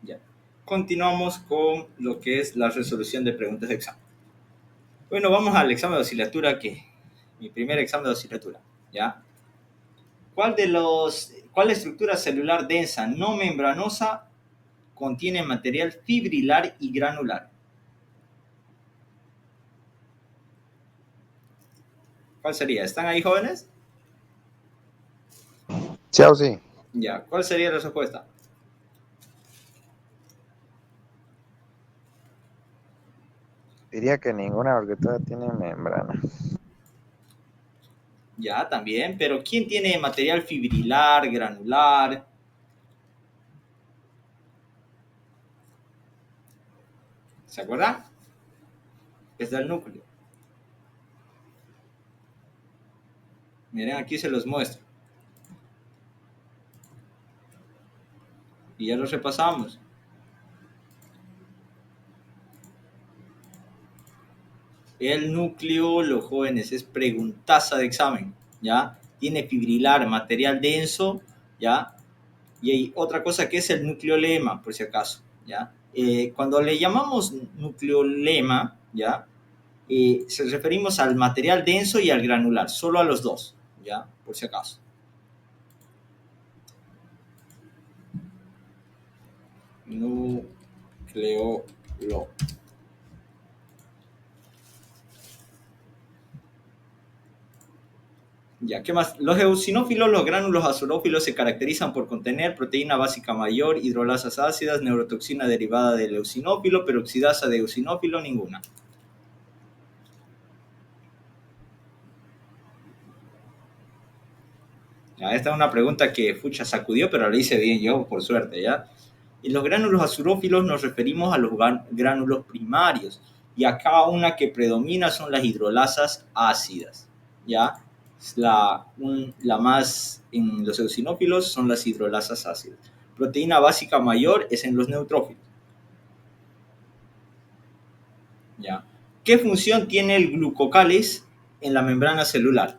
Ya. Continuamos con lo que es la resolución de preguntas de examen. Bueno, vamos al examen de oscilatura, mi primer examen de oscilatura, ¿ya? ¿Cuál estructura celular densa no membranosa contiene material fibrilar y granular? ¿Cuál sería? ¿Están ahí, jóvenes? Sí o sí. Ya, ¿cuál sería la respuesta? Diría que ninguna porque todas tienen membrana. Ya, también, pero ¿quién tiene material fibrilar, granular? ¿Se acuerdan? Es del núcleo. Miren, aquí se los muestro. Y ya los repasamos. El núcleo, los jóvenes, es preguntaza de examen, ¿ya? Tiene fibrilar, material denso, ¿ya? Y hay otra cosa que es el nucleolema, por si acaso, ¿ya? Cuando le llamamos nucleolema, ¿ya? Se referimos al material denso y al granular, solo a los dos, ¿ya? Por si acaso. Nucleolo. Ya, ¿qué más? Los eosinófilos, los gránulos azurófilos se caracterizan por contener proteína básica mayor, hidrolasas ácidas, neurotoxina derivada del eosinófilo, peroxidasa de eosinófilo, ninguna. Ya, esta es una pregunta que Fucha sacudió, pero la hice bien yo, por suerte, ¿ya? En los gránulos azurófilos nos referimos a los gránulos primarios, y acá una que predomina son las hidrolasas ácidas, ¿ya? La más en los eosinófilos son las hidrolasas ácidas. Proteína básica mayor es en los neutrófilos, ¿ya? ¿Qué función tiene el glucocáliz en la membrana celular?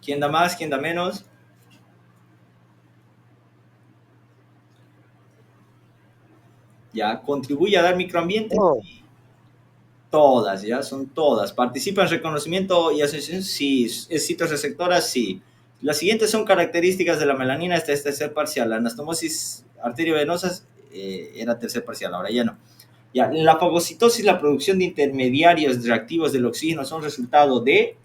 ¿Quién da más? ¿Quién da menos? ¿Ya? ¿Contribuye a dar microambiente? Oh. Todas, ¿ya? Son todas. ¿Participa en reconocimiento y asociación? Sí. ¿Es citoreceptora? Sí. Las siguientes son características de la melanina. Esta es tercer parcial. La anastomosis arteriovenosa era tercer parcial, ahora ya no. Ya, la fagocitosis, la producción de intermediarios reactivos del oxígeno son resultado de...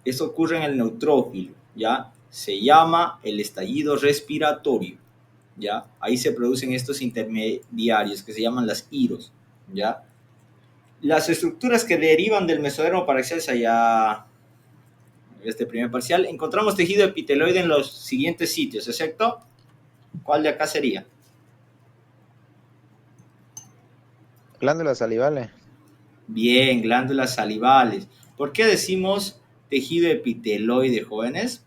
Eso ocurre en el neutrófilo, ¿ya? Se llama el estallido respiratorio, ¿ya? Ahí se producen estos intermediarios que se llaman las IROS, ¿ya? Las estructuras que derivan del mesodermo paraxial, allá este primer parcial, encontramos tejido epiteloide en los siguientes sitios, excepto, ¿cuál de acá sería? Glándulas salivales. Bien, glándulas salivales. ¿Por qué decimos tejido epiteloide, jóvenes?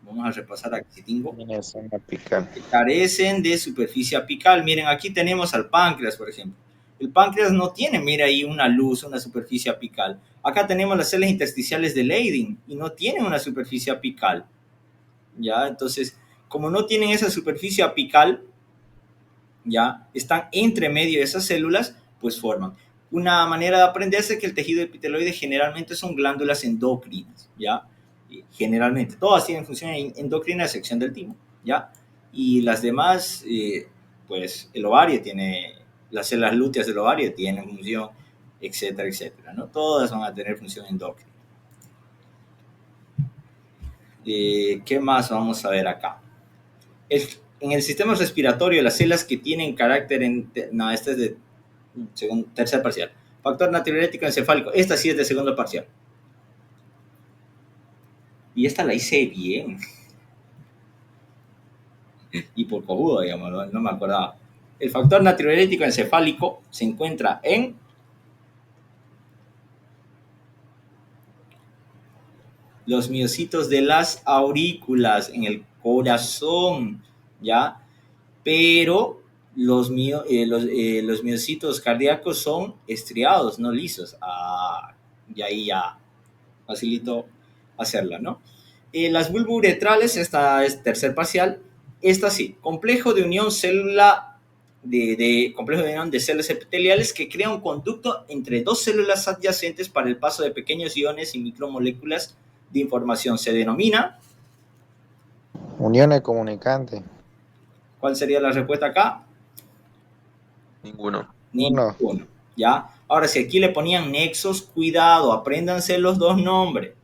Vamos a repasar aquí, tengo. Zona apical. Porque carecen de superficie apical. Miren, aquí tenemos al páncreas, por ejemplo. El páncreas no tiene, mira ahí, una luz, una superficie apical. Acá tenemos las células intersticiales de Leydig y no tienen una superficie apical. ¿Ya? Entonces, como no tienen esa superficie apical, ¿ya? Están entre medio de esas células, pues forman. Una manera de aprenderse es que el tejido epiteloide generalmente son glándulas endocrinas, ¿ya? Generalmente, todas tienen función endocrina a excepción del timo, ¿ya? Y las demás, pues el ovario tiene, las células lúteas del ovario tienen función, etcétera, etcétera, ¿no? Todas van a tener función endocrina. ¿Qué más vamos a ver acá? En el sistema respiratorio, las células que tienen carácter... No, este es de tercer parcial. Factor natriurético encefálico. Esta sí es de segundo parcial. Y esta la hice bien. Y por cojudo, digamos, no me acordaba. El factor natriurético encefálico se encuentra en... los miocitos de las aurículas, en el corazón, ¿ya? Pero los miocitos cardíacos son estriados, no lisos. Y ahí ya facilito hacerla, ¿no? Las bulbouretrales, esta es tercer parcial. Esta sí, complejo de unión complejo de unión de células epiteliales que crea un conducto entre dos células adyacentes para el paso de pequeños iones y micromoléculas de información. Se denomina. Uniones comunicantes. ¿Cuál sería la respuesta acá? Ninguno. Uno. Ninguno. ¿Ya? Ahora, si aquí le ponían nexos, cuidado, apréndanse los dos nombres.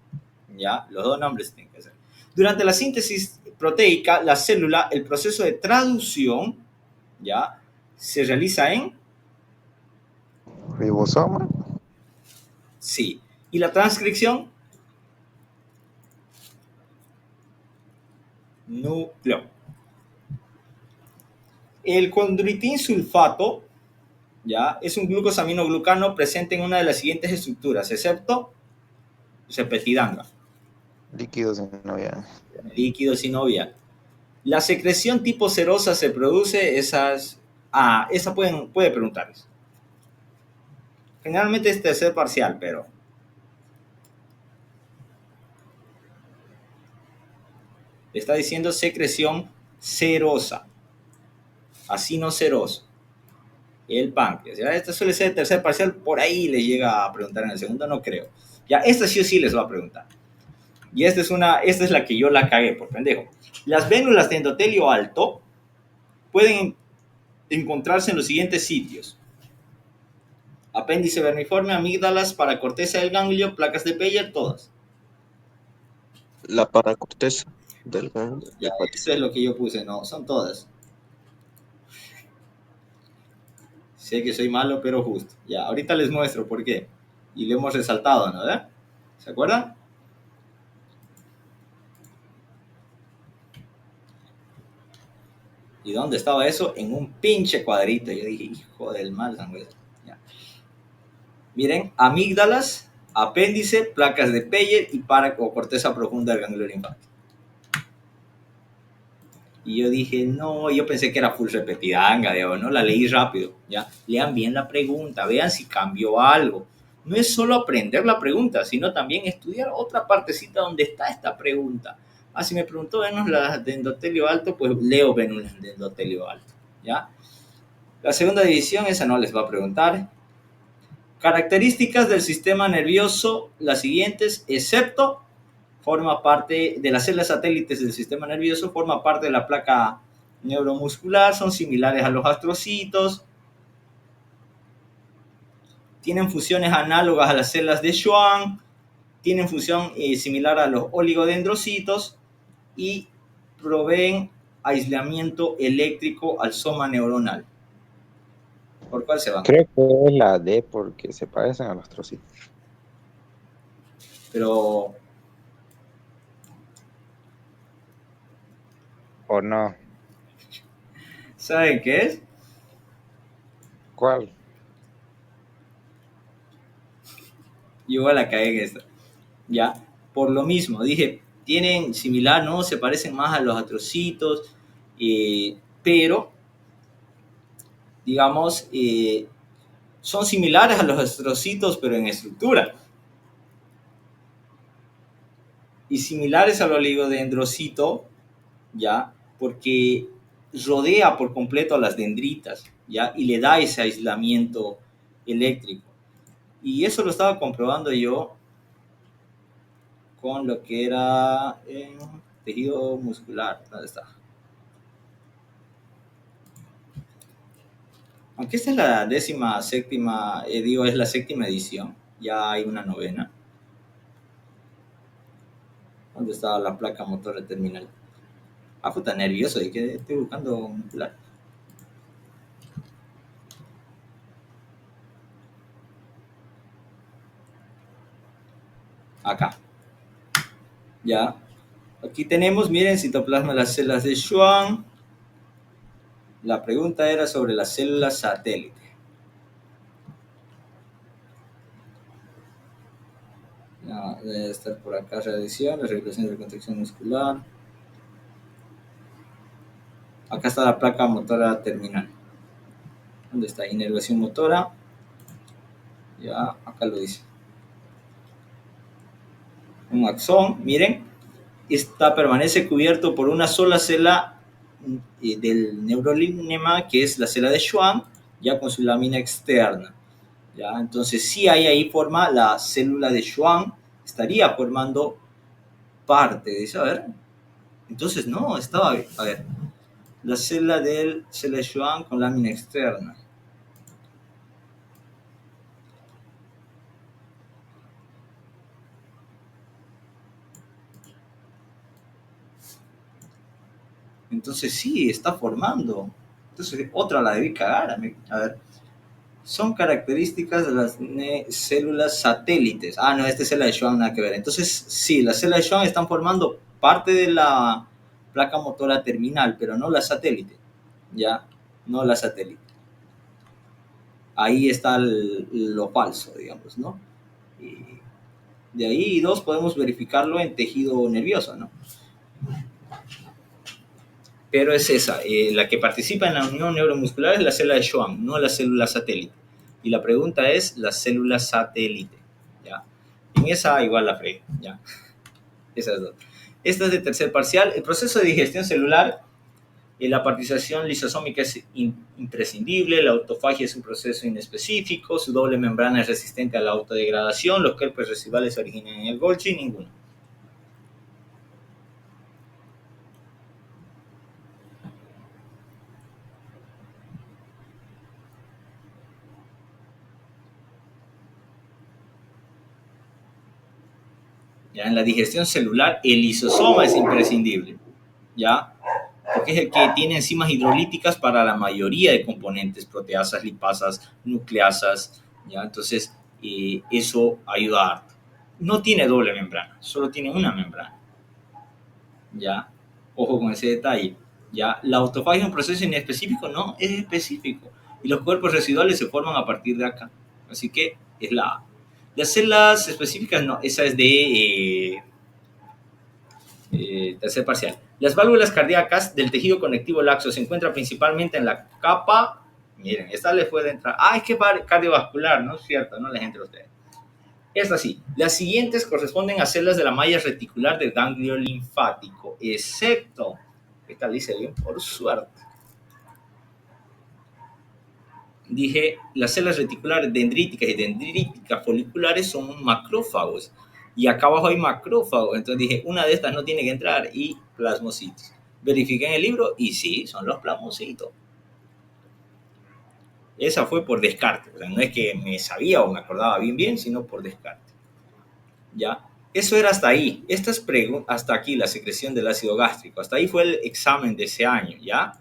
¿Ya? Los dos nombres tienen que ser. Durante la síntesis proteica, la célula, el proceso de traducción, ¿ya? Se realiza en. Ribosoma. Sí. ¿Y la transcripción? Núcleo. El condroitin sulfato, ¿ya? Es un glucosaminoglucano presente en una de las siguientes estructuras, excepto repetidanga. Líquido sinovial. Líquido sinovial. La secreción tipo serosa se produce, esas. Esa puede preguntarles. Generalmente es tercer parcial, pero. Está diciendo secreción serosa. Así no seroso. El páncreas. ¿Ya? Esta suele ser el tercer parcial, por ahí les llega a preguntar en el segundo, no creo. Ya, esta sí o sí les va a preguntar. Y esta es la que yo la cagué, por pendejo. Las vénulas de endotelio alto pueden encontrarse en los siguientes sitios: apéndice vermiforme, amígdalas, paracorteza del ganglio, placas de Peyer, todas. La paracorteza del ganglio Ya, hepático. eso es lo que yo puse, no, son todas. Sé que soy malo, pero justo. Ya, ahorita les muestro por qué. Y lo hemos resaltado, ¿no? ¿Se acuerdan? ¿Y dónde estaba eso? En un pinche cuadrito. Yo dije, hijo del mal, sangre. Ya. Miren, amígdalas, apéndice, placas de Peyer y corteza profunda del ganglio linfático. Y yo dije, no, yo pensé que era full repetidanga, no la leí rápido, ¿ya? Lean bien la pregunta, vean si cambió algo. No es solo aprender la pregunta, sino también estudiar otra partecita donde está esta pregunta. Si me preguntó vénulas de endotelio alto, pues leo vénulas de endotelio alto, ¿ya? La segunda división, esa no les va a preguntar. Características del sistema nervioso, las siguientes, excepto forma parte de las células satélites del sistema nervioso, forma parte de la placa neuromuscular, son similares a los astrocitos, tienen funciones análogas a las células de Schwann, tienen función similar a los oligodendrocitos y proveen aislamiento eléctrico al soma neuronal. ¿Por cuál se van? Creo que es la D porque se parecen a los trocitos. Pero, ¿O no? ¿saben qué es? ¿Cuál? Yo igual la cagué en esta. Ya, por lo mismo, dije, tienen similar, ¿no? Se parecen más a los astrocitos, pero, digamos, son similares a los astrocitos, pero en estructura. Y similares al oligodendrocito, ¿ya? Porque rodea por completo a las dendritas, ¿ya? Y le da ese aislamiento eléctrico. Y eso lo estaba comprobando yo con lo que era tejido muscular. ¿Dónde está? Aunque esta es la es la séptima edición, ya hay una novena. ¿Dónde está la placa motora terminal? Puta, nervioso, y que estoy buscando muscular. Acá. Ya. Aquí tenemos, miren, citoplasma de las células de Schwann. La pregunta era sobre las células satélite. No, debe estar por acá, radiación, la regulación de la contracción muscular. Acá está la placa motora terminal. ¿Dónde está? Inervación motora. Ya, acá lo dice. Un axón, miren, permanece cubierto por una sola célula del neurolinema, que es la célula de Schwann, ya con su lámina externa. ¿Ya? Entonces, si hay ahí forma la célula de Schwann, estaría formando parte de eso. A ver, entonces no, estaba, a ver, la célula de Schwann con lámina externa. Entonces sí, está formando. Entonces otra la debí cagar. A ver, son características de las células satélites. Ah, no, esta es célula de Schwann, nada que ver. Entonces sí, las células de Schwann están formando parte de la placa motora terminal, pero no la satélite. Ya, no la satélite. Ahí está lo falso, digamos, ¿no? Y de ahí dos podemos verificarlo en tejido nervioso, ¿no? Pero es esa, la que participa en la unión neuromuscular es la célula de Schwann, no la célula satélite. Y la pregunta es la célula satélite, ¿ya? En esa igual la fregué, ¿ya? Esas dos. Esta es de tercer parcial. El proceso de digestión celular, la partición lisosómica es imprescindible, la autofagia es un proceso inespecífico, su doble membrana es resistente a la autodegradación, los cuerpos residuales se originan en el Golgi, ninguno. ¿Ya? En la digestión celular, el lisosoma es imprescindible, ¿ya? Porque es el que tiene enzimas hidrolíticas para la mayoría de componentes, proteasas, lipasas, nucleasas, ¿ya? Entonces, eso ayuda harto. No tiene doble membrana, solo tiene una membrana, ¿ya? Ojo con ese detalle, ¿ya? La autofagia es un proceso inespecífico, no, es específico. Y los cuerpos residuales se forman a partir de acá. Así que es la A. Las células específicas, no, esa es de tercer parcial. Las válvulas cardíacas del tejido conectivo laxo se encuentran principalmente en la capa. Miren, esta le puede entrar. Ah, es que cardiovascular, ¿no es cierto? No les entre a ustedes. Esta sí. Las siguientes corresponden a células de la malla reticular del ganglio linfático, excepto. Esta dice bien, por suerte. Dije, las células reticulares dendríticas y dendríticas foliculares son macrófagos. Y acá abajo hay macrófagos. Entonces dije, una de estas no tiene que entrar. Y plasmocitos. Verifiqué en el libro y sí, son los plasmocitos. Esa fue por descarte. O sea, no es que me sabía o me acordaba bien, sino por descarte. ¿Ya? Eso era hasta ahí. Estas hasta aquí, la secreción del ácido gástrico. Hasta ahí fue el examen de ese año, ¿ya?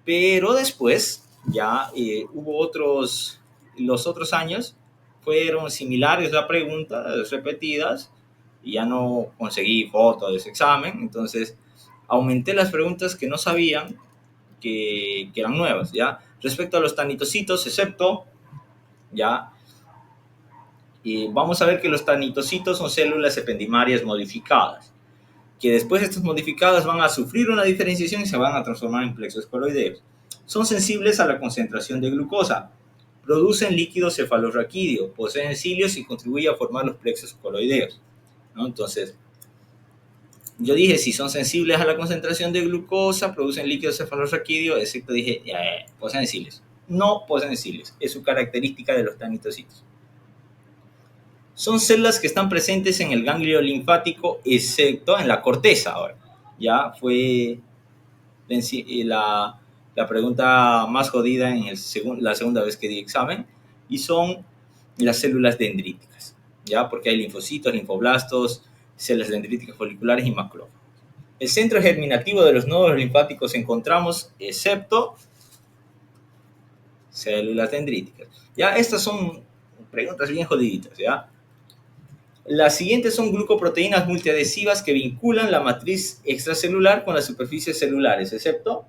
Pero después ya hubo los otros años fueron similares las preguntas repetidas y ya no conseguí fotos de ese examen, entonces aumenté las preguntas que no sabían que eran nuevas, ¿ya? Respecto a los tanitocitos, excepto, ¿ya? Y vamos a ver que los tanitocitos son células ependimarias modificadas, que después estas modificadas van a sufrir una diferenciación y se van a transformar en plexos coloideos. Son sensibles a la concentración de glucosa, producen líquido cefalorraquídeo, poseen cilios y contribuyen a formar los plexos coloideos, ¿no? Entonces, yo dije, si son sensibles a la concentración de glucosa, producen líquido cefalorraquídeo, excepto dije, poseen cilios. No poseen cilios, es su característica de los tanitocitos. Son células que están presentes en el ganglio linfático, excepto en la corteza. Ahora, ya fue la pregunta más jodida en la segunda vez que di examen, y son las células dendríticas, ya, porque hay linfocitos, linfoblastos, células dendríticas foliculares y macrófagos. El centro germinativo de los nodos linfáticos encontramos, excepto células dendríticas. Ya, estas son preguntas bien jodiditas, ya. Las siguientes son glucoproteínas multiadhesivas que vinculan la matriz extracelular con las superficies celulares, excepto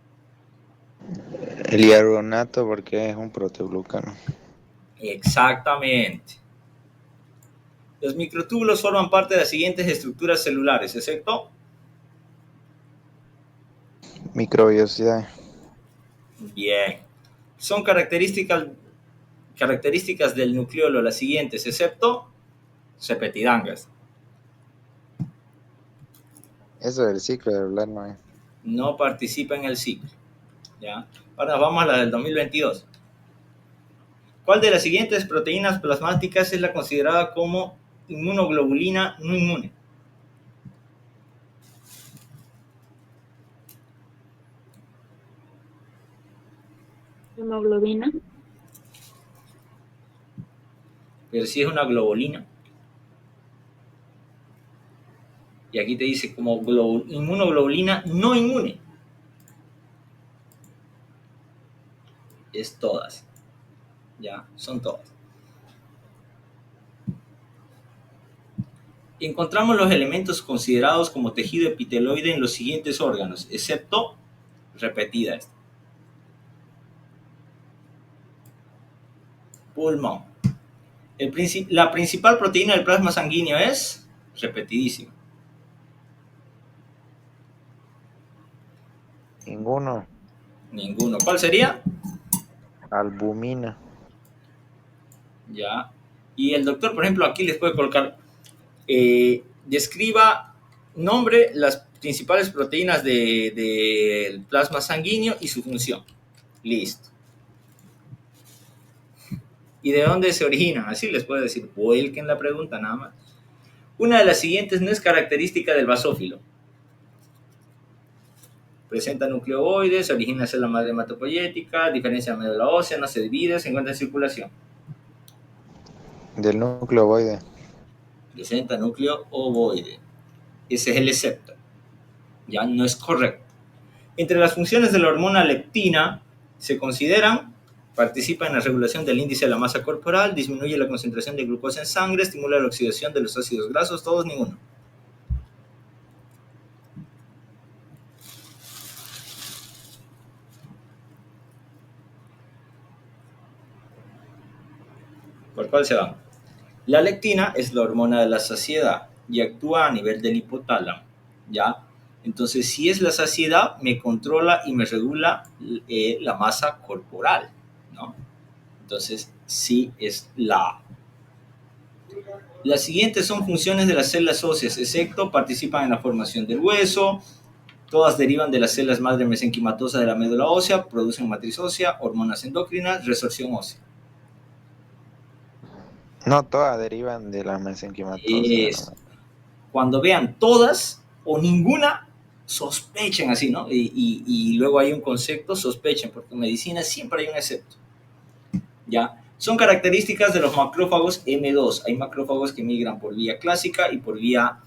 el hialuronato, porque es un proteoglucano. Exactamente. Los microtúbulos forman parte de las siguientes estructuras celulares, excepto Microvellosidad. bien. Son características del nucleolo las siguientes, excepto repetidangas. Eso del ciclo de hablar no es. No participa en el ciclo. ¿Ya? Ahora vamos a la del 2022. ¿Cuál de las siguientes proteínas plasmáticas es la considerada como inmunoglobulina no inmune? Hemoglobina. Pero si es una globulina. Y aquí te dice como inmunoglobulina no inmune. Es todas. Ya, son todas. Encontramos los elementos considerados como tejido epiteloide en los siguientes órganos, excepto repetida esta. Pulmón. La principal proteína del plasma sanguíneo es repetidísima. Ninguno. Ninguno. ¿Cuál sería? Albumina. Ya. Y el doctor, por ejemplo, aquí les puede colocar, describa, nombre las principales proteínas del plasma sanguíneo y su función. Listo. ¿Y de dónde se originan? Así les puedo decir, vuelquen la pregunta nada más. Una de las siguientes no es característica del basófilo. Presenta nucleoides, se origina en célula madre hematopoyética, diferencia de médula ósea, no se divide, se encuentra en circulación. Del núcleo ovoide. Presenta núcleo ovoide. Ese es el excepto. Ya no es correcto. Entre las funciones de la hormona leptina se consideran: participa en la regulación del índice de la masa corporal, disminuye la concentración de glucosa en sangre, estimula la oxidación de los ácidos grasos, todos ninguno. ¿Por cuál se va? La leptina es la hormona de la saciedad y actúa a nivel del hipotálamo, ¿ya? Entonces, si es la saciedad, me controla y me regula la masa corporal, ¿no? Entonces, sí es la A. Las siguientes son funciones de las células óseas, excepto participan en la formación del hueso, todas derivan de las células madre mesenquimatosas de la médula ósea, producen matriz ósea, hormonas endocrinas, resorción ósea. No todas derivan de la mesenquimatosa. Cuando vean todas o ninguna, sospechen así, ¿no? Y luego hay un concepto, sospechen, porque en medicina siempre hay un excepto. ¿Ya? Son características de los macrófagos M2. Hay macrófagos que migran por vía clásica y por vía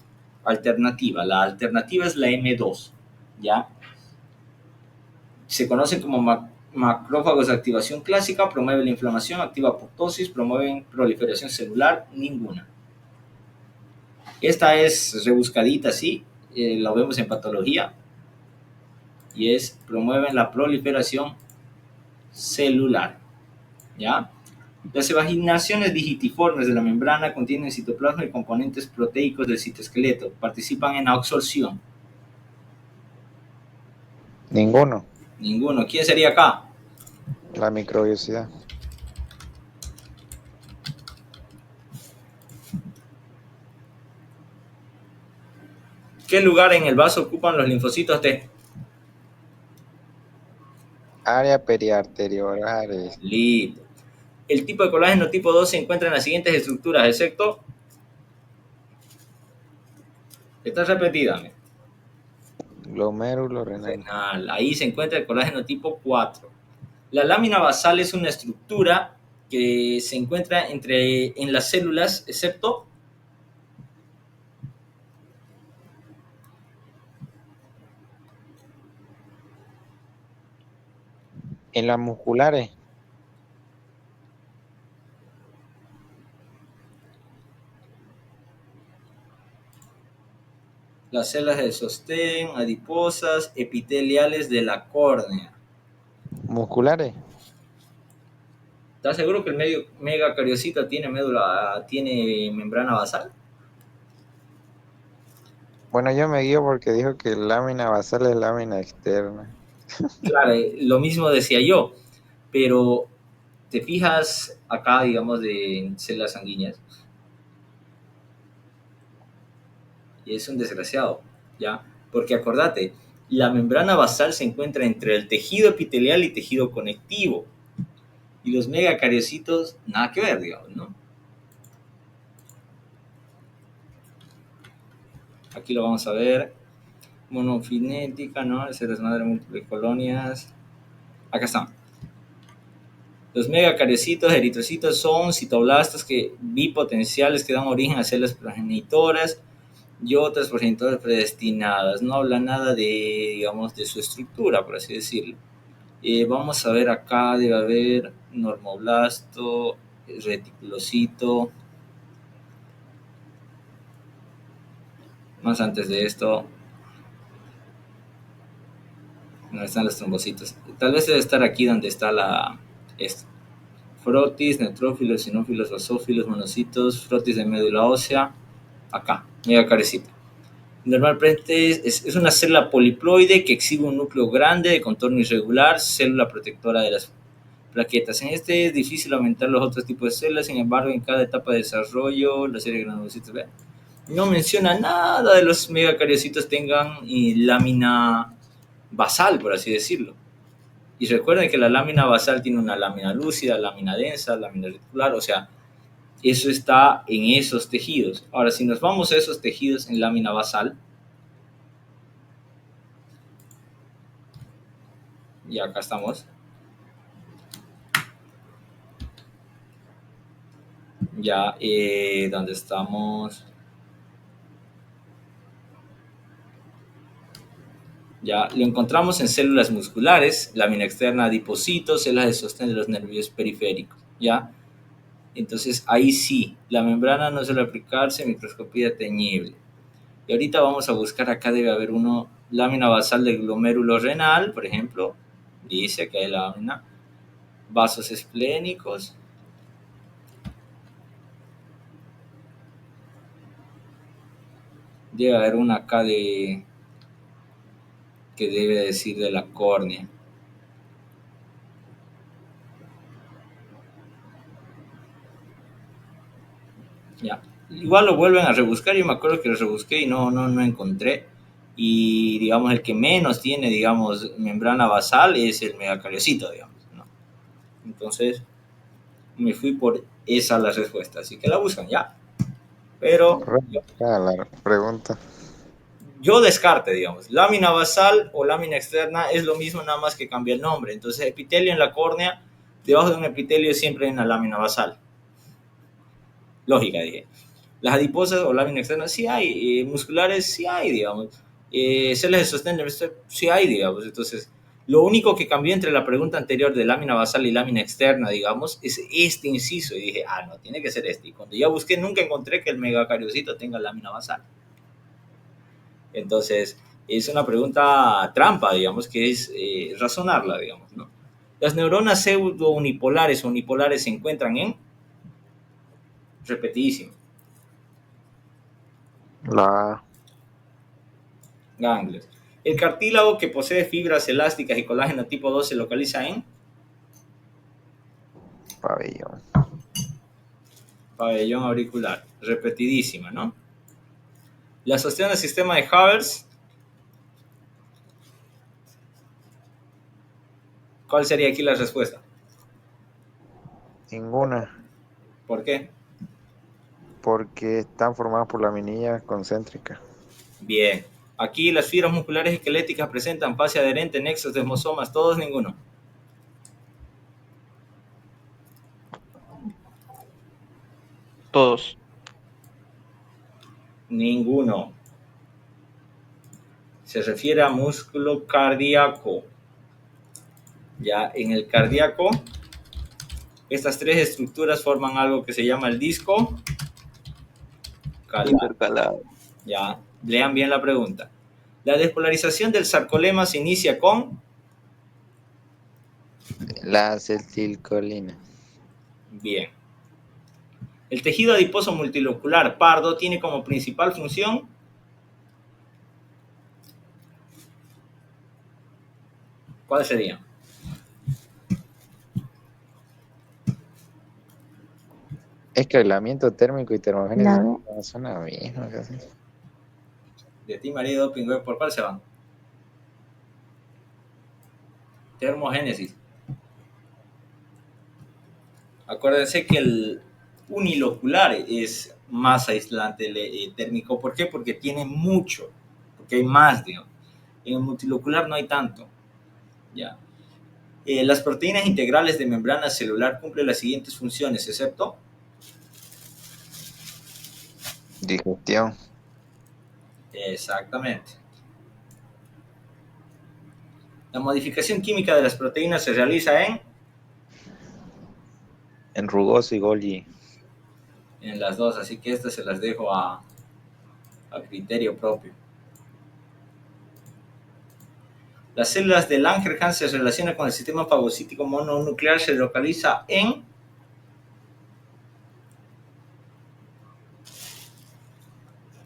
alternativa. La alternativa es la M2, ¿ya? Se conocen como macrófagos de activación clásica, promueven la inflamación, activa apoptosis, promueven proliferación celular, ninguna. Esta es rebuscadita, sí, la vemos en patología, y es promueven la proliferación celular, ¿ya? Las evaginaciones digitiformes de la membrana contienen citoplasma y componentes proteicos del citoesqueleto. Participan en absorción. Ninguno. Ninguno. ¿Quién sería acá? La microbiosidad. ¿Qué lugar en el vaso ocupan los linfocitos T? Área periarteriolar. Listo. El tipo de colágeno tipo 2 se encuentra en las siguientes estructuras, excepto... Está repetida. Glomérulo renal. Renal. Ahí se encuentra el colágeno tipo 4. La lámina basal es una estructura que se encuentra en las células, excepto... En las musculares. las células de sostén, adiposas, epiteliales de la córnea. Musculares. ¿Estás seguro que el megacariocita tiene membrana basal? Bueno, yo me guío porque dijo que lámina basal es lámina externa. Claro, lo mismo decía yo. Pero te fijas acá, digamos, de células sanguíneas, y es un desgraciado, ¿ya? Porque acordate, la membrana basal se encuentra entre el tejido epitelial y tejido conectivo, y los megacariocitos, nada que ver, digamos, ¿no? Aquí lo vamos a ver. Monofinética, ¿no? Ese desmadre de múltiples colonias. Acá están. Los megacariocitos eritrocitos son citoblastos bipotenciales que dan origen a células progenitoras y otras progenitoras predestinadas. No habla nada de, digamos, de su estructura, por así decirlo. Vamos a ver acá, debe haber normoblasto, reticulocito. Más antes de esto, no están los trombocitos. Tal vez debe estar aquí donde está esto. Frotis, neutrófilos, sinófilos, basófilos, monocitos, frotis de médula ósea, acá, megacarecita. Normalmente es una célula poliploide que exhibe un núcleo grande de contorno irregular, célula protectora de las plaquetas. En este es difícil aumentar los otros tipos de células, sin embargo, en cada etapa de desarrollo, la serie de granulocitos, no menciona nada de los megacariocitos tengan lámina basal, por así decirlo. Y recuerden que la lámina basal tiene una lámina lúcida, lámina densa, lámina reticular, o sea, eso está en esos tejidos. Ahora, si nos vamos a esos tejidos en lámina basal, y acá estamos, ya, ¿dónde estamos? Ya, lo encontramos en células musculares, lámina externa, adipocitos, células de sostén de los nervios periféricos, ¿ya? Entonces, ahí sí, la membrana no suele aplicarse en microscopía teñible. Y ahorita vamos a buscar, acá debe haber uno, lámina basal del glomérulo renal, por ejemplo, dice que hay lámina, vasos esplénicos, debe haber una acá que debe decir de la córnea. Ya. Igual lo vuelven a rebuscar, yo me acuerdo que lo rebusqué y no encontré. Y digamos, el que menos tiene, digamos, membrana basal es el megacariocito, digamos, ¿no? Entonces, me fui por esa la respuesta, así que la buscan ya. Pero La pregunta. yo descarte, digamos, lámina basal o lámina externa es lo mismo, nada más que cambia el nombre. Entonces, epitelio en la córnea, debajo de un epitelio siempre hay una lámina basal. Lógica, dije. Las adiposas o lámina externa sí hay, musculares sí hay, digamos. Células de sostén sí hay, digamos. Entonces, lo único que cambió entre la pregunta anterior de lámina basal y lámina externa, digamos, es este inciso. Y dije, no, tiene que ser este. Y cuando ya busqué, nunca encontré que el megacariocito tenga lámina basal. Entonces, es una pregunta trampa, digamos, que es razonarla, digamos, ¿no? Las neuronas pseudo-unipolares o unipolares se encuentran en, repetidísimo, La ganglios. El cartílago que posee fibras elásticas y colágeno tipo 2 se localiza en pabellón. pabellón auricular. Repetidísima, ¿no? La asociación al sistema de Haber, ¿cuál sería aquí la respuesta? Ninguna, ¿Por qué? porque están formadas por laminillas concéntricas. Bien. Aquí las fibras musculares esqueléticas presentan fase adherente, nexos, desmosomas, todos, ninguno. Todos. Ninguno. Se refiere a músculo cardíaco. Ya en el cardíaco, estas tres estructuras forman algo que se llama el disco cardíaco. Intercalado. Ya, lean bien la pregunta. La despolarización del sarcolema se inicia con... La acetilcolina. Bien. El tejido adiposo multilocular pardo tiene como principal función... ¿Cuál sería? Es que aislamiento térmico y termogénesis La B. no son la misma casi. De ti, marido, pingüe, ¿por cuál se van? Termogénesis. Acuérdense que el unilocular es más aislante térmico. ¿Por qué? Porque tiene mucho, porque hay más, digamos. En el multilocular no hay tanto. Ya. Las proteínas integrales de membrana celular cumplen las siguientes funciones, excepto Digestión. exactamente. La modificación química de las proteínas se realiza En rugoso y Golgi. en las dos, así que estas se las dejo a criterio propio. Las células de Langerhans se relacionan con el sistema fagocítico mononuclear, se localiza en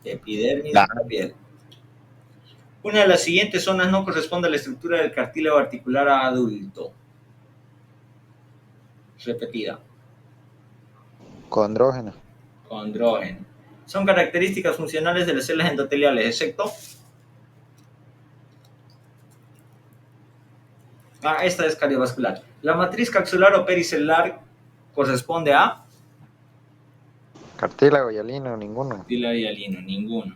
epidermis de la piel. Una de las siguientes zonas no corresponde a la estructura del cartílago articular adulto. Repetida. Condrógeno. Condrógeno. Son características funcionales de las células endoteliales, excepto esta es cardiovascular. La matriz capsular o pericelular corresponde a Cartílago hialino, ninguno. cartílago hialino, ninguno.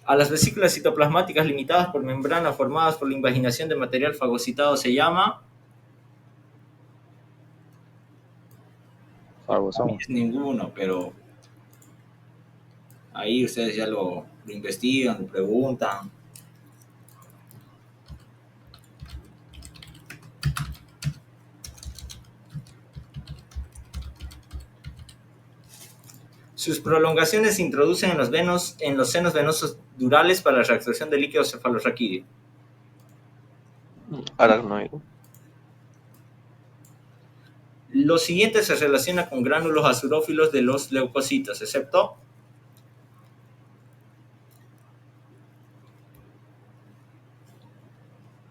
A las vesículas citoplasmáticas limitadas por membrana formadas por la invaginación de material fagocitado se llama Fagosoma. es ninguno, pero ahí ustedes ya lo investigan, lo preguntan. Sus prolongaciones se introducen en los senos venosos durales para la reabsorción de líquido cefalorraquídeo. Aracnoide. Lo siguiente se relaciona con gránulos azurófilos de los leucocitos, excepto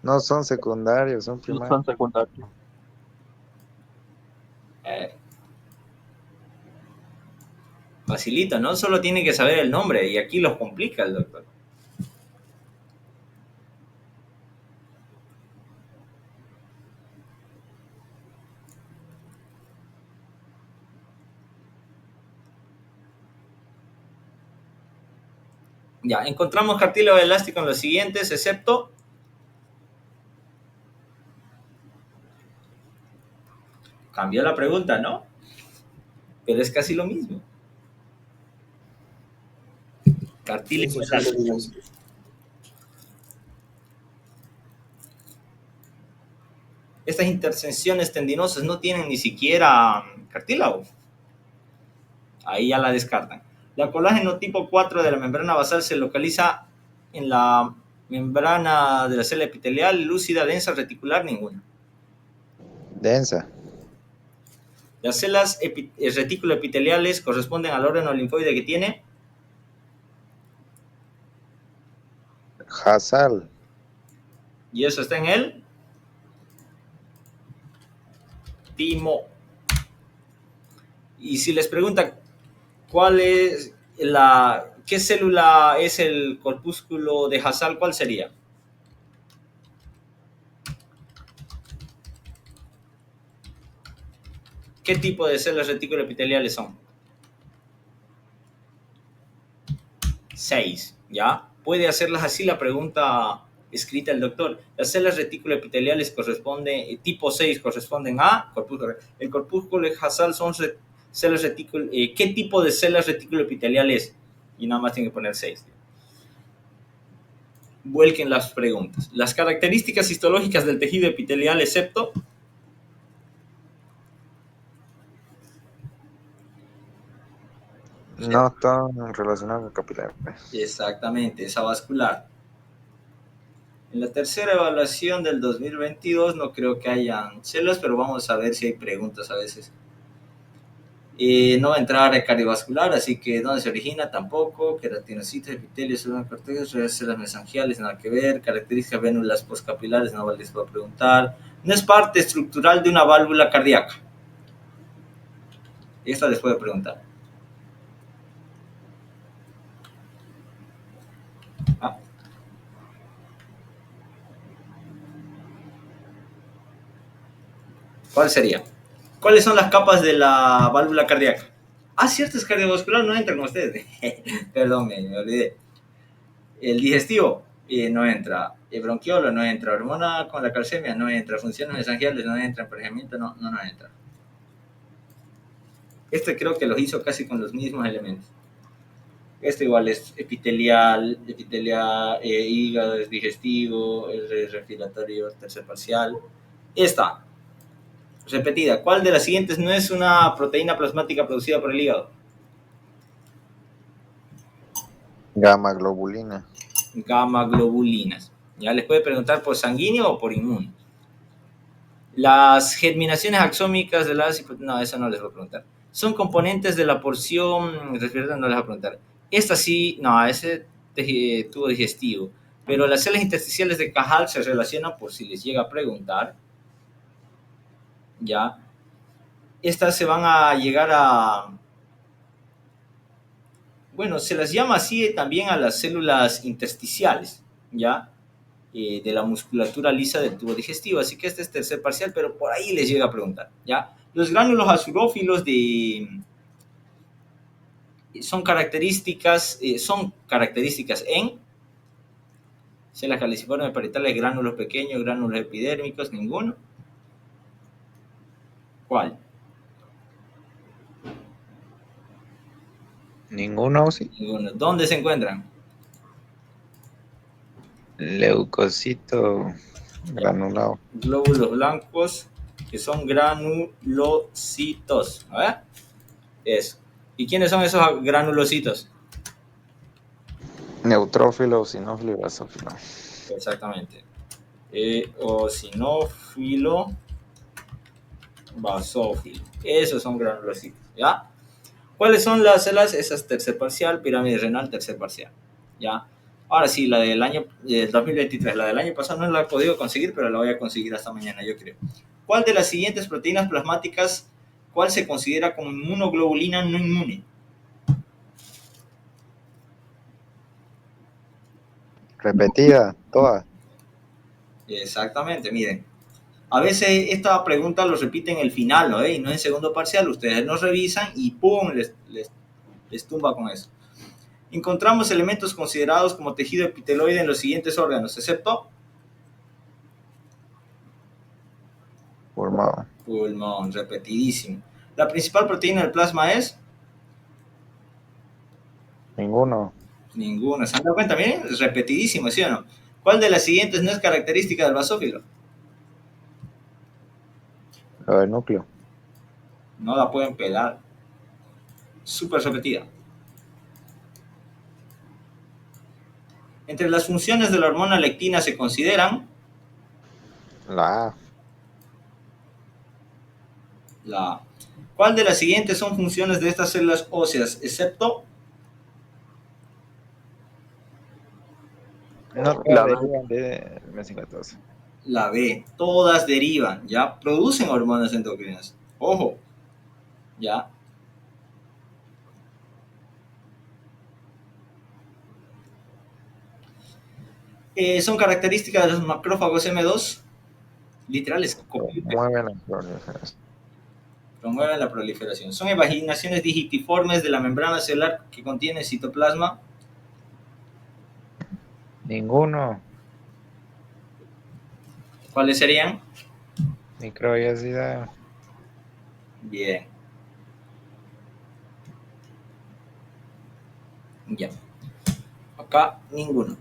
No son secundarios, son No primarios. son secundarios. facilito, ¿no? Solo tiene que saber el nombre y aquí los complica el doctor. Ya, encontramos cartílago elástico en los siguientes, excepto cambió la pregunta, ¿no? Pero es casi lo mismo. Cartílago elástico. Estas intersecciones tendinosas no tienen ni siquiera cartílago. Ahí ya la descartan. La colágeno tipo 4 de la membrana basal se localiza en la membrana de la célula epitelial, lúcida, densa, reticular, ninguna. Densa. Las células reticuloepiteliales corresponden al órgano linfoide que tiene Hasal. y eso está en el timo. Y si les pregunta cuál es qué célula es el corpúsculo de Hasal, ¿cuál sería? ¿Qué tipo de células reticuloepiteliales son? 6, ¿ya? Puede hacerlas así la pregunta escrita el doctor. Las células reticuloepiteliales corresponden, tipo 6 corresponden a corpúsculo. El corpúsculo de Hasal son células reticuloepiteliales. ¿Qué tipo de células reticuloepiteliales? Y nada más tienen que poner 6. Vuelquen las preguntas. Las características histológicas del tejido epitelial, excepto No están relacionados con capilares. exactamente, esa vascular. En la tercera evaluación del 2022 no creo que hayan células, pero vamos a ver si hay preguntas a veces. No va a entrar cardiovascular, así que ¿dónde se origina? Tampoco. Queratinocitos, epitelios, células cortezas, células mesangiales, nada que ver. Características vénulas postcapilares, no les puedo preguntar. No es parte estructural de una válvula cardíaca. Esta les puedo preguntar. Ah. ¿Cuál sería? ¿Cuáles son las capas de la válvula cardíaca? Ah, cierto, es cardiovascular, no entra con ustedes. Perdón, me olvidé. El digestivo no entra. El bronquiolo no entra. Hormona con la calcemia no entra. Funciones mesangiales no entra. Emparejamiento no entra. Este creo que los hizo casi con los mismos elementos. Este igual es epitelial, hígado es digestivo, es respiratorio, tercer parcial. Esta, repetida. ¿Cuál de las siguientes no es una proteína plasmática producida por el hígado? Gamma globulina. Gamma globulinas. Ya les puede preguntar por sanguíneo o por inmune. Las germinaciones axómicas de las... No, eso no les voy a preguntar. Son componentes de la porción respiratoria, no les voy a preguntar. Esta sí, no, ese tubo digestivo. Pero las células intersticiales de Cajal se relacionan por si les llega a preguntar. Ya. Estas se van a llegar a... Bueno, se las llama así también a las células intersticiales, ¿ya? De la musculatura lisa del tubo digestivo. Así que este es tercer parcial, pero por ahí les llega a preguntar, ¿ya? Los gránulos azurófilos son características en células caliciformes parietales, gránulos pequeños, gránulos epidérmicos, ninguno. ¿Cuál? Ninguno, sí. Ninguno. ¿Dónde se encuentran? Leucocito granulado. Glóbulos blancos, que son granulocitos. A ver. Eso. ¿Y quiénes son esos granulocitos? Neutrófilo, sinófilo y basófilo. Exactamente. Eosinófilo, basófilo. Esos son granulocitos, ¿ya? ¿Cuáles son las células? Esas tercer parcial, pirámide renal, tercer parcial, ¿ya? Ahora sí, la del año 2023, la del año pasado no la he podido conseguir, pero la voy a conseguir hasta mañana, yo creo. ¿Cuál de las siguientes proteínas plasmáticas, cuál se considera como inmunoglobulina no inmune? Repetida, todas. Exactamente, miren. A veces esta pregunta lo repiten en el final, ¿no? Y no en segundo parcial. Ustedes nos revisan y ¡pum! Les tumba con eso. Encontramos elementos considerados como tejido epiteloide en los siguientes órganos, excepto pulmón, repetidísimo. La principal proteína del plasma es Ninguno. ninguna. ¿Se han dado cuenta? Miren, es repetidísimo, ¿sí o no? ¿Cuál de las siguientes no es característica del basófilo? Lo del núcleo. No la pueden pelar. Súper repetida. Entre las funciones de la hormona lectina se consideran La A. la... ¿Cuál de las siguientes son funciones de estas células óseas, excepto No, La derivan de M53. la B? Todas derivan, ¿ya? Producen hormonas endocrinas. Ojo, ¿ya? Son características de los macrófagos M2, literales, Mueven la proliferación. promueven la proliferación. Son invaginaciones digitiformes de la membrana celular que contiene citoplasma. Ninguno. ¿Cuáles serían? Microvellosidad. Bien. Ya. Acá ninguno.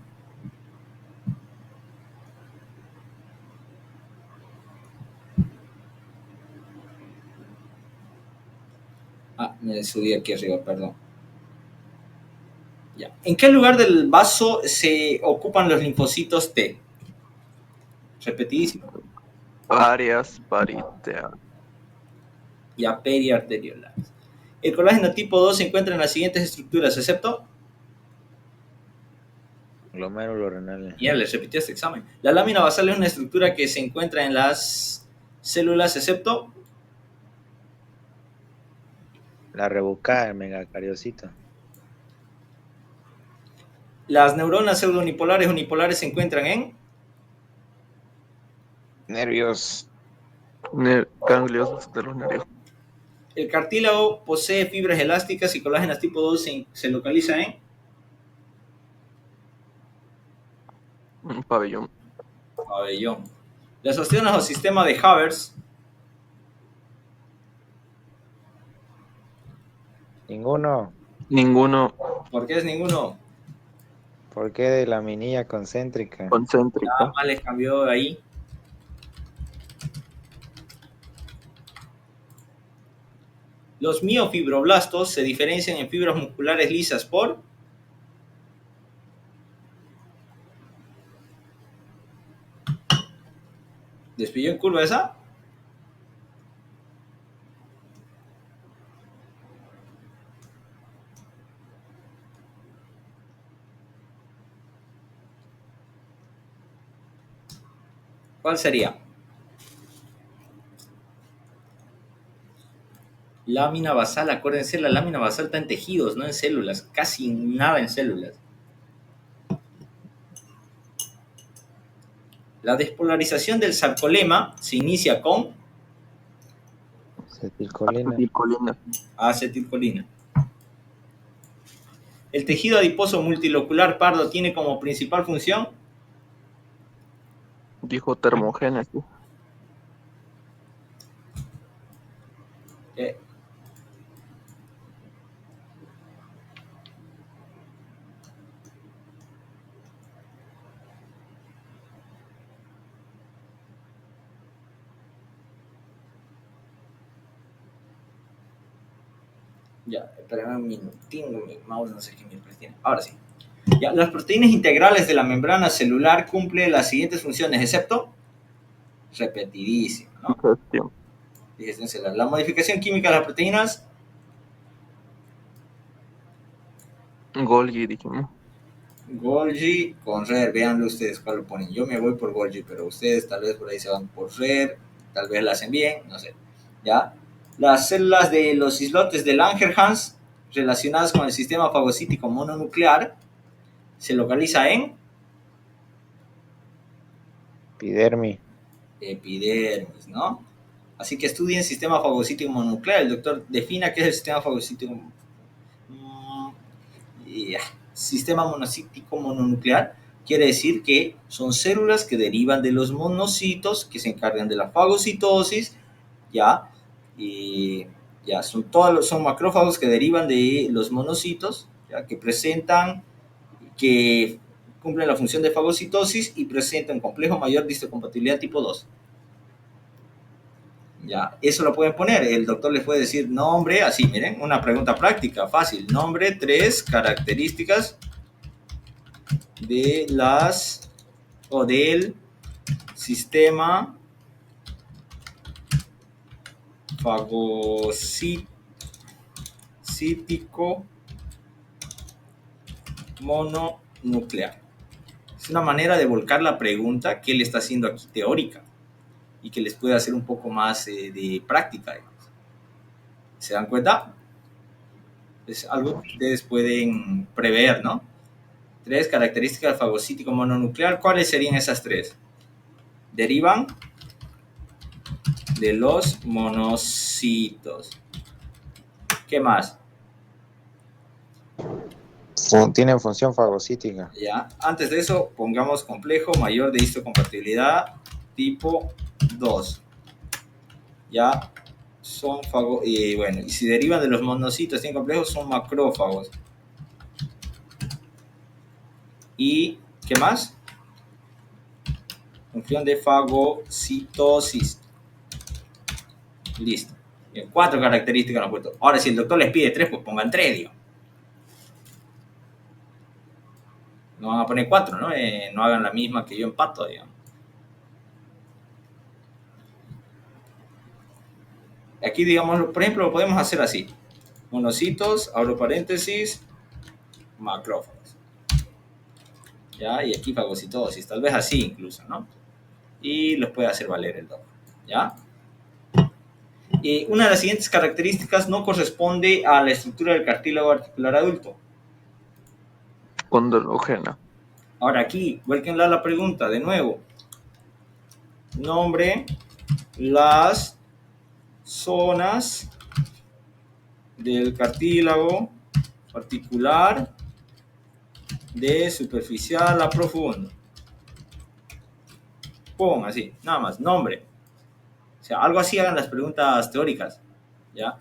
Me subí aquí arriba, perdón. Ya. ¿En qué lugar del vaso se ocupan los linfocitos T? Repetidísimo. áreas parietal. Ya, periarteriolares. El colágeno tipo 2 se encuentra en las siguientes estructuras, excepto... Glomérulo renal. Ya les repitió este examen. La lámina basal es una estructura que se encuentra en las células, excepto... La rebuscada, el megacariocito. Las neuronas pseudonipolares unipolares se encuentran en Nervios. Ganglios de los nervios. el cartílago, posee fibras elásticas y colágenas tipo 2 se localiza en Un pabellón. pabellón. Las ostiones o sistema de Havers Ninguno. Ninguno ¿por qué es ninguno? ¿Por qué de la minilla concéntrica? Nada concéntrica. más les cambió ahí. Los miofibroblastos se diferencian en fibras musculares lisas por ¿despilló en curva esa? ¿Cuál sería? Lámina basal, acuérdense, la lámina basal está en tejidos, no en células, casi nada en células. La despolarización del sarcolema se inicia con Acetilcolina. Acetilcolina. acetilcolina. El tejido adiposo multilocular pardo tiene como principal función Dijo termogénesis. eh, ya, espérame un minutín, mi mouse no sé qué me tiene. Ahora sí. Ya, las proteínas integrales de la membrana celular cumplen las siguientes funciones, excepto repetidísimo, ¿no? Digestión. Digestión celular. La modificación química de las proteínas, Golgi, dijimos. Golgi con RER, véanlo ustedes cuál lo ponen. Yo me voy por Golgi, pero ustedes tal vez por ahí se van por RER, tal vez la hacen bien, no sé. ¿Ya? Las células de los islotes de Langerhans relacionadas con el sistema fagocítico mononuclear se localiza en Epidermis. epidermis, ¿no? Así que estudien sistema fagocítico mononuclear. El doctor defina qué es el sistema fagocítico sistema monocítico mononuclear. Quiere decir que son células que derivan de los monocitos que se encargan de la fagocitosis, ya, y ya son macrófagos que derivan de los monocitos, ya, que cumplen la función de fagocitosis y presentan complejo mayor de histocompatibilidad tipo 2. Ya, eso lo pueden poner. El doctor les puede decir nombre, así, miren, una pregunta práctica, fácil. Nombre, 3 características de las o del sistema fagocítico mononuclear. Es una manera de volcar la pregunta que él está haciendo aquí teórica y que les puede hacer un poco más de práctica. ¿Se dan cuenta? Es algo que ustedes pueden prever, ¿no? 3 características del fagocítico mononuclear. ¿Cuáles serían esas 3? Derivan de los monocitos. ¿Qué más? Tienen función fagocítica. Ya. Antes de eso, pongamos complejo mayor de histocompatibilidad tipo 2. Ya son bueno, y si derivan de los monocitos tienen complejos, son macrófagos. ¿Y qué más? Función de fagocitosis. Listo. Bien, 4 características nos puesto. Ahora, si el doctor les pide 3, pues pongan 3, digo. No van a poner 4, ¿no? No hagan la misma que yo empato, digamos. Aquí, digamos, por ejemplo, lo podemos hacer así. Monocitos, abro paréntesis, macrófagos. ¿Ya? Y aquí fagocitosis, tal vez así incluso, ¿no? Y los puede hacer valer el doctor, ¿ya? Una de las siguientes características no corresponde a la estructura del cartílago articular adulto. Condilógena. Ahora aquí, vuelven la pregunta de nuevo. Nombre las zonas del cartílago articular de superficial a profundo. Pum, así, nada más, nombre. O sea, algo así hagan las preguntas teóricas, ¿ya?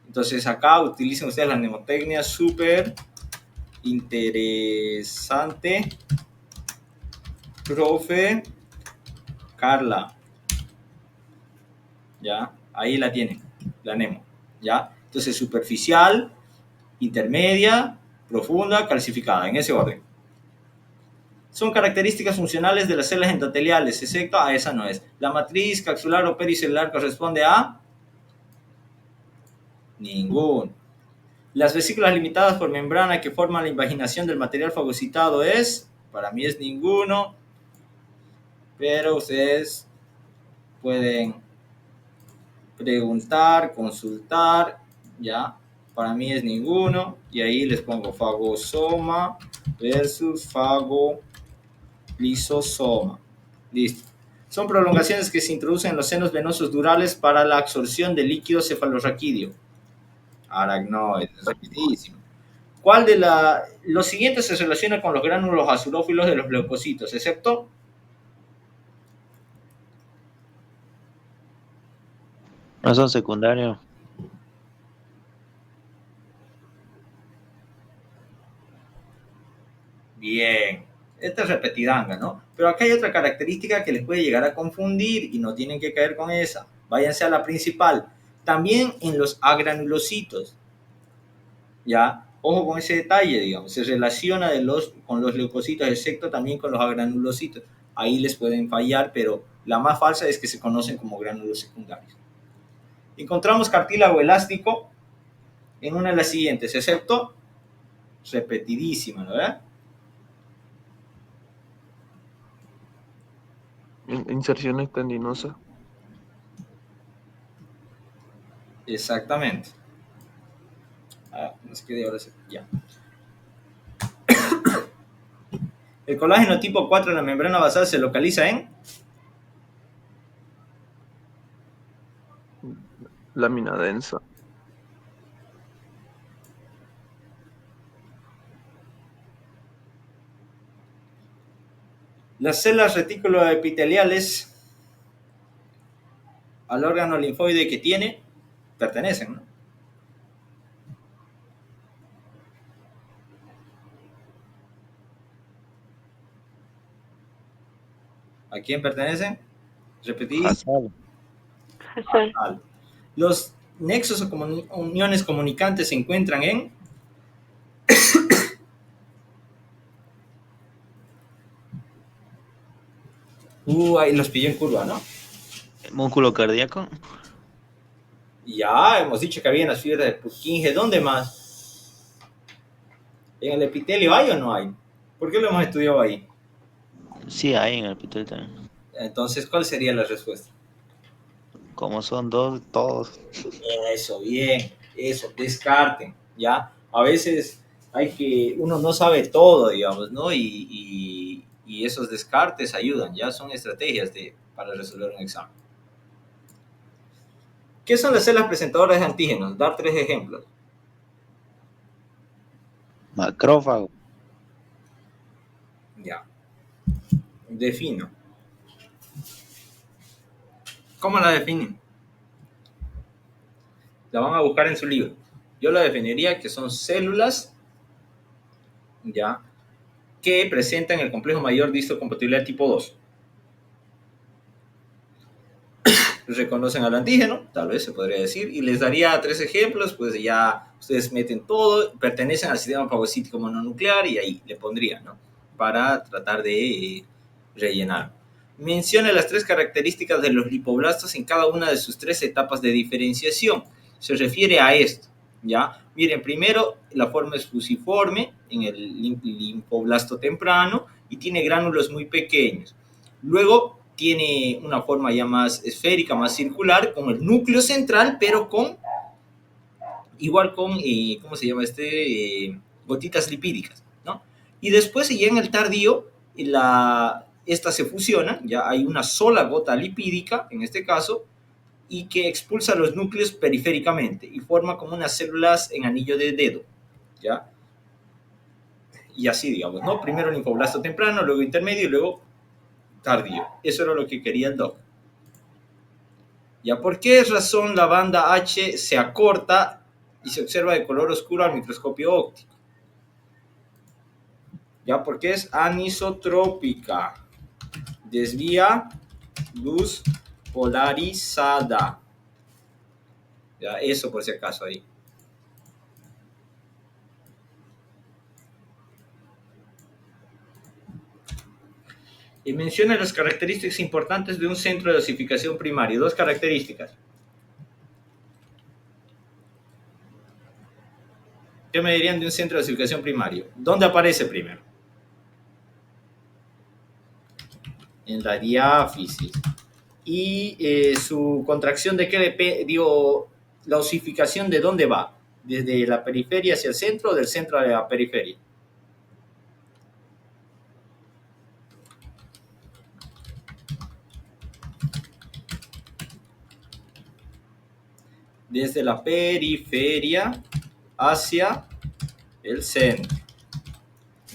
Entonces acá utilicen ustedes la mnemotecnia súper interesante, profe Carla. ¿Ya? Ahí la tienen, la Nemo, ¿ya? Entonces, superficial, intermedia, profunda, calcificada, en ese orden. Son características funcionales de las células endoteliales, excepto a esa no es. La matriz capsular o pericelular corresponde a ningún. Las vesículas limitadas por membrana que forman la invaginación del material fagocitado es, para mí es ninguno, pero ustedes pueden preguntar, consultar, ya, para mí es ninguno, y ahí les pongo fagosoma versus fagolisosoma. Listo. Son prolongaciones que se introducen en los senos venosos durales para la absorción de líquido cefalorraquídeo. Aracnoides, rapidísimo. ¿Cuál de los siguientes se relaciona con los gránulos azurófilos de los leucocitos, excepto? No son secundarios. Bien, esta es repetidanga, ¿no? Pero acá hay otra característica que les puede llegar a confundir y no tienen que caer con esa. Váyanse a la principal. También en los agranulocitos, ¿ya? Ojo con ese detalle, digamos. Se relaciona con los leucocitos, excepto también con los agranulocitos. Ahí les pueden fallar, pero la más falsa es que se conocen como gránulos secundarios. Encontramos cartílago elástico en una de las siguientes, excepto repetidísima, ¿no? ¿Verdad? Inserciones tendinosas. Exactamente. Nos quede ahora ya. El colágeno tipo 4 en la membrana basal se localiza en Lámina densa. las células reticuloepiteliales al órgano linfoide que tiene, pertenecen, ¿no? ¿A quién pertenecen? Repetí. Basal. Basal. Los nexos o uniones comunicantes se encuentran en ahí los pilló en curva, ¿no? Músculo cardíaco. Ya hemos dicho que había en las fibras de Purkinje. ¿Dónde más? ¿En el epitelio hay o no hay? ¿Por qué lo hemos estudiado ahí? Sí, hay en el epitelio también. Entonces, ¿cuál sería la respuesta? Como son dos, todos. Eso, bien, eso, descarten, ¿ya? A veces uno no sabe todo, digamos, ¿no? Y esos descartes ayudan, ya son estrategias para resolver un examen. ¿Qué son las células presentadoras de antígenos? Dar 3 ejemplos. Macrófago. Ya. Defino. ¿Cómo la definen? La van a buscar en su libro. Yo la definiría que son células, ya, que presentan el complejo mayor de histocompatibilidad tipo 2. Reconocen al antígeno, tal vez se podría decir, y les daría 3 ejemplos, pues ya ustedes meten todo, pertenecen al sistema fagocítico mononuclear y ahí le pondrían, ¿no? Para tratar de rellenar. Mencione las 3 características de los lipoblastos en cada una de sus 3 etapas de diferenciación. Se refiere a esto, ¿ya? Miren, primero la forma es fusiforme en el linfoblasto temprano y tiene gránulos muy pequeños. Luego tiene una forma ya más esférica, más circular, con el núcleo central, pero igual con, ¿cómo se llama gotitas lipídicas, ¿no? Y después ya en el tardío, estas se fusionan, ya hay una sola gota lipídica, en este caso, y que expulsa los núcleos periféricamente y forma como unas células en anillo de dedo, ¿ya? Y así, digamos, ¿no? Primero linfoblasto temprano, luego intermedio y luego tardío. Eso era lo que quería el doc. ¿Ya? ¿Por qué razón la banda H se acorta y se observa de color oscuro al microscopio óptico? ¿Ya? Porque es anisotrópica. Desvía luz polarizada. ¿Ya? Eso por si acaso ahí. Y menciona las características importantes de un centro de dosificación primario. 2 características. ¿Qué me dirían de un centro de dosificación primario? ¿Dónde aparece primero? En la diáfisis. Y su contracción de qué digo, la osificación de dónde va, desde la periferia hacia el centro o del centro a la periferia. Desde la periferia hacia el centro.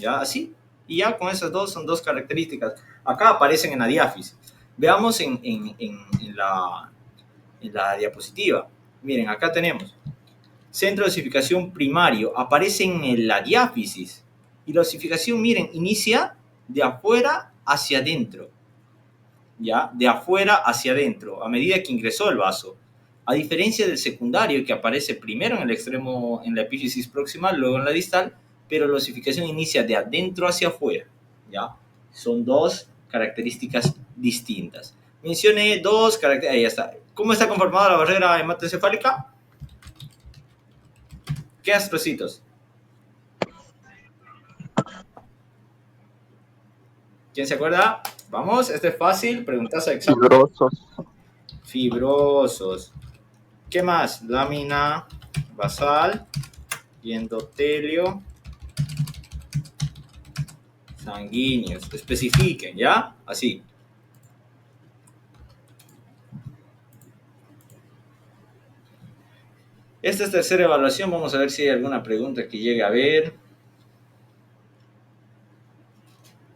¿Ya? Así. Y ya con esas dos son 2 características. Acá aparecen en la diáfisis. Veamos en la diapositiva. Miren, acá tenemos centro de osificación primario. Aparece en la diáfisis. Y la osificación, miren, inicia de afuera hacia adentro. ¿Ya? De afuera hacia adentro, a medida que ingresó el vaso. A diferencia del secundario, que aparece primero en el extremo, en la epífisis proximal, luego en la distal, pero la osificación inicia de adentro hacia afuera. ¿Ya? Son 2 características distintas. Mencioné 2 características. Ahí está. ¿Cómo está conformada la barrera hematoencefálica? ¿Qué astrocitos? ¿Quién se acuerda? Vamos, este es fácil. Preguntas a examen. Fibrosos. Fibrosos. ¿Qué más? Lámina basal y endotelio sanguíneos. Especifiquen, ¿ya? Así. Esta es tercera evaluación. Vamos a ver si hay alguna pregunta que llegue a ver.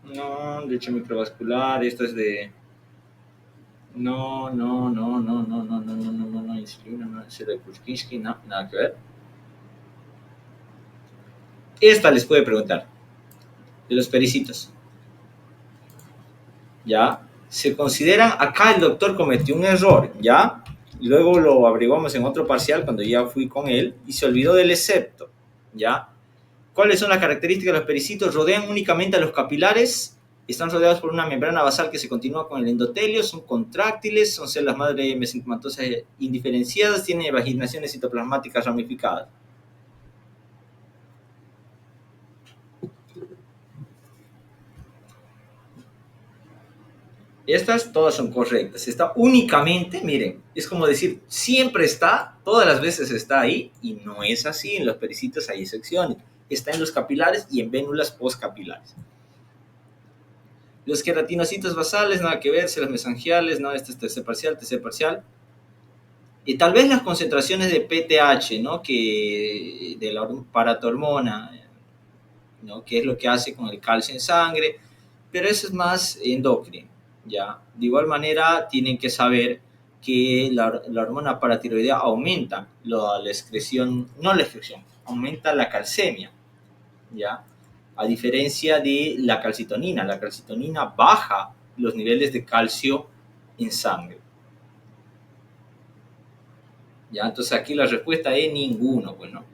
No, leche microvascular. Esta es de... No, insulina, no, es de Kuczynski, no, nada que ver. Esta les puede preguntar. De los pericitos. ¿Ya? Se consideran, acá el doctor cometió un error, ¿ya? Luego lo averiguamos en otro parcial cuando ya fui con él y se olvidó del excepto, ¿ya? ¿Cuáles son las características de los pericitos? Rodean únicamente a los capilares, están rodeados por una membrana basal que se continúa con el endotelio, son contráctiles, son células madre mesenquimatosas indiferenciadas, tienen vaginaciones citoplasmáticas ramificadas. Estas todas son correctas. Está únicamente, miren, es como decir, siempre está, todas las veces está ahí, y no es así. En los pericitos hay excepciones. Está en los capilares y en vénulas postcapilares. Los queratinocitos basales, nada que ver, células mesangiales, no, este es tercer parcial. Y tal vez las concentraciones de PTH, ¿no? Que de la paratormona, ¿no? Que es lo que hace con el calcio en sangre, pero eso es más endocrino. ¿Ya? De igual manera, tienen que saber que la hormona paratiroidea aumenta la excreción, no la excreción, aumenta la calcemia, ¿ya? A diferencia de la calcitonina baja los niveles de calcio en sangre. ¿Ya? Entonces aquí la respuesta es ninguno, pues, ¿no?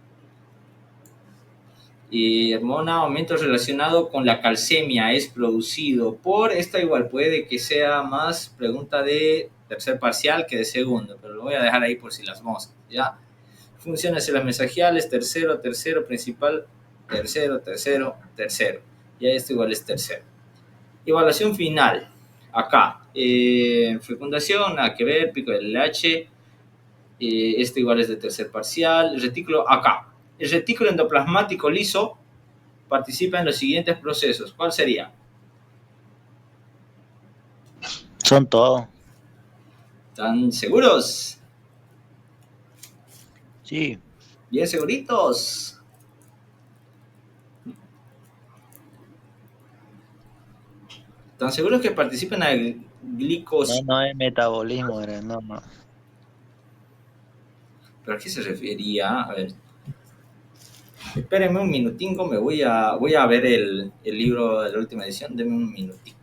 Hormona aumento relacionado con la calcemia es producido por, esta igual puede que sea más pregunta de tercer parcial que de segundo, pero lo voy a dejar ahí por si las moscas, ¿ya? Funciones en las mesangiales, tercero, principal, tercero, ya esto igual es tercero. Evaluación final, acá, Fecundación, nada que ver, pico del LH. Esto igual es de tercer parcial. El retículo, acá. El retículo endoplasmático liso participa en los siguientes procesos. ¿Cuál sería? Son todos. ¿Están seguros? Sí. Bien seguritos. ¿Están seguros que participan en el No, glicos? no es metabolismo, era, no, no. ¿Pero a qué se refería? A ver. Espérenme un minutingo, voy a ver el libro de la última edición. Denme un minutito.